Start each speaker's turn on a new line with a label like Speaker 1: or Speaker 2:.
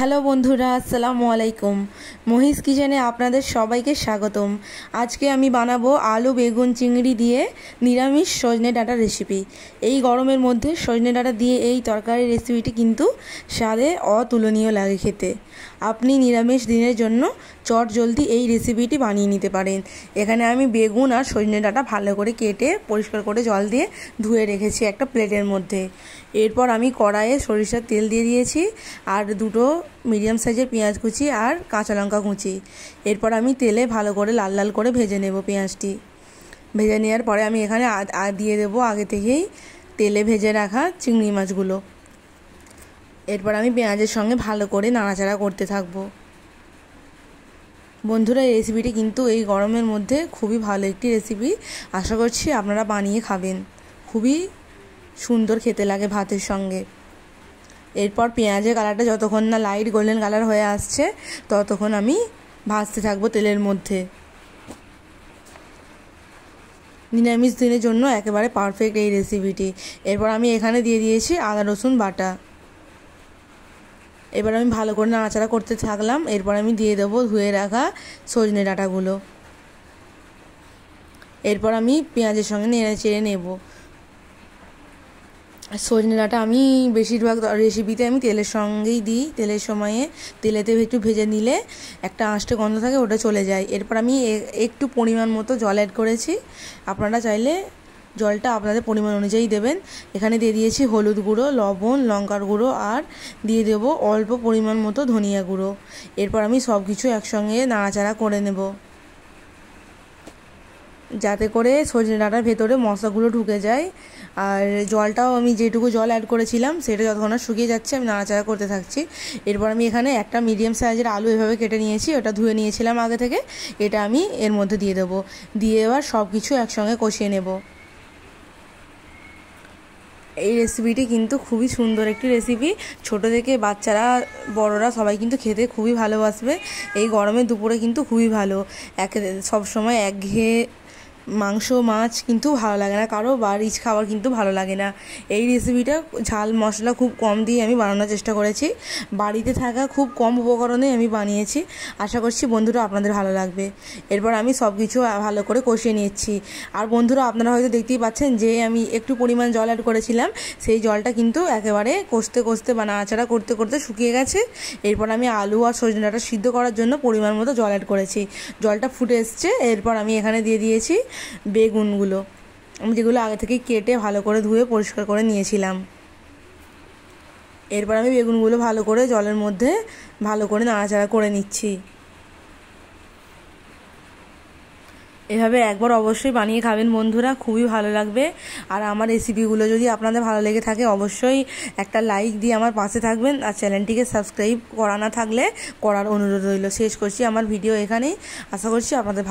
Speaker 1: Hello বন্ধুরা, আসসালামু আলাইকুম। মহিষ কিচেনে আপনাদের সবাইকে স্বাগতম। আজকে আমি বানাবো আলু বেগুন চিংড়ি দিয়ে নিরামিষ সজনে ডাঁটা রেসিপি। এই গরমের মধ্যে সজনে ডাঁটা দিয়ে এই তরকারি রেসিপিটি কিন্তু স্বাদে অতুলনীয় লাগে খেতে। আপনি নিরামিষ দিনের জন্য চটজলদি এই রেসিপিটি বানিয়ে নিতে পারেন। এখানে আমি বেগুন আর সজনে ডাঁটা ভালো করে কেটে পরিষ্কার করে জল দিয়ে ধুয়ে রেখেছি একটা প্লেটের মধ্যে। এরপর আমি কড়াইয়ে সরিষার তেল দিয়ে দিয়েছি আর দুটো মিডিয়াম সাইজের পেঁয়াজ কুচি আর কাঁচা লঙ্কা কুচি। এরপর আমি তেলে ভালো করে লাল লাল করে ভেজে নেব পেঁয়াজটি। ভেজে নেওয়ার পরে আমি এখানে দিয়ে দেবো আগে থেকেই তেলে ভেজে রাখা চিংড়ি মাছগুলো। এরপর আমি পেঁয়াজের সঙ্গে ভালো করে নাড়াচাড়া করতে থাকবো। বন্ধুরা, এই রেসিপিটি কিন্তু এই গরমের মধ্যে খুবই ভালো একটি রেসিপি। আশা করছি আপনারা বানিয়ে খাবেন। খুবই সুন্দর খেতে লাগে ভাতের সঙ্গে। এরপর পেঁয়াজের কালারটা যতক্ষণ না লাইট গোল্ডেন কালার হয়ে আসছে ততক্ষণ আমি ভাজতে থাকবো তেলের মধ্যে। নিরামিষ দিনের জন্য একেবারে পারফেক্ট এই রেসিপিটি। এরপর আমি এখানে দিয়ে দিয়েছি আদা রসুন বাটা। এবার আমি ভালো করে নাড়াচাড়া করতে থাকলাম। এরপর আমি দিয়ে দেবো ধুয়ে রাখা সজনে ডাঁটাগুলো। এরপর আমি পেঁয়াজের সঙ্গে নেড়ে চেড়ে নেব। সজনে ডাঁটা আমি বেশিরভাগ রেসিপিতে আমি তেলের সঙ্গেই দিই। তেলের সময়ে তেলেতে একটু ভেজে নিলে একটা আঁশটে গন্ধ থাকে, ওটা চলে যায়। এরপর আমি একটু পরিমাণ মতো জল অ্যাড করেছি। আপনারা চাইলে জলটা আপনাদের পরিমাণ অনুযায়ী দেবেন। এখানে দিয়ে দিয়েছি হলুদ গুঁড়ো, লবণ, লঙ্কার গুঁড়ো আর দিয়ে দেবো অল্প পরিমাণ মতো ধনিয়া গুঁড়ো। এরপর আমি সব কিছু একসঙ্গে নাড়াচাড়া করে নেব যাতে করে সজনে ডাঁটার ভেতরে মশলাগুলো ঢুকে যায়। আর জলটাও আমি যেটুকু জল অ্যাড করেছিলাম সেটা যতক্ষণ না শুকিয়ে যাচ্ছে আমি নাড়াচাড়া করতে থাকছি। এরপর আমি এখানে একটা মিডিয়াম সাইজের আলু এভাবে কেটে নিয়েছি, ওটা ধুয়ে নিয়েছিলাম আগে থেকে। এটা আমি এর মধ্যে দিয়ে দেবো। দিয়ে এবার সব কিছু একসঙ্গে কষিয়ে নেব। এই রেসিপিটি কিন্তু খুবই সুন্দর একটি রেসিপি। ছোট থেকে বাচ্চারা বড়রা সবাই কিন্তু খেতে খুবই ভালোবাসবে। এই গরমের দুপুরে কিন্তু খুবই ভালো। সবসময় একঘেয়ে মাংস মাছ কিন্তু ভালো লাগে না কারো, বা রিচ খাবার কিন্তু ভালো লাগে না। এই রেসিপিটা ঝাল মশলা খুব কম দিয়ে আমি বানানোর চেষ্টা করেছি। বাড়িতে থাকা খুব কম উপকরণে আমি বানিয়েছি। আশা করছি বন্ধুরা আপনাদের ভালো লাগবে। এরপর আমি সব কিছু ভালো করে কষিয়ে নিচ্ছি। আর বন্ধুরা, আপনারা হয়তো দেখতেই পাচ্ছেন যে আমি একটু পরিমাণ জল অ্যাড করেছিলাম, সেই জলটা কিন্তু একেবারে কষতে কষতে বা নাড়াচাড়া করতে করতে শুকিয়ে গেছে। এরপর আমি আলু আর সজনে ডাঁটা সিদ্ধ করার জন্য পরিমাণ মতো জল অ্যাড করেছি। জলটা ফুটে এসছে। এরপর আমি এখানে দিয়ে দিয়েছি বেগুনগুলো, আমি যেগুলো আগে থেকে কেটে ভালো করে ধুয়ে পরিষ্কার করে নিয়েছিলাম। এরপর আমি বেগুনগুলো ভালো করে জলের মধ্যে ভালো করে নাড়াচাড়া করে নিচ্ছি। এভাবে একবার অবশ্যই বানিয়ে খাবেন বন্ধুরা, খুবই ভালো লাগবে। আর আমার রেসিপিগুলো যদি আপনাদের ভালো লেগে থাকে অবশ্যই একটা লাইক দিয়ে আমার পাশে থাকবেন। আর চ্যানেলটিকে সাবস্ক্রাইব করা না থাকলে করার অনুরোধ রইল। শেষ করছি আমার ভিডিও এখানেই। আশা করছি আপনাদের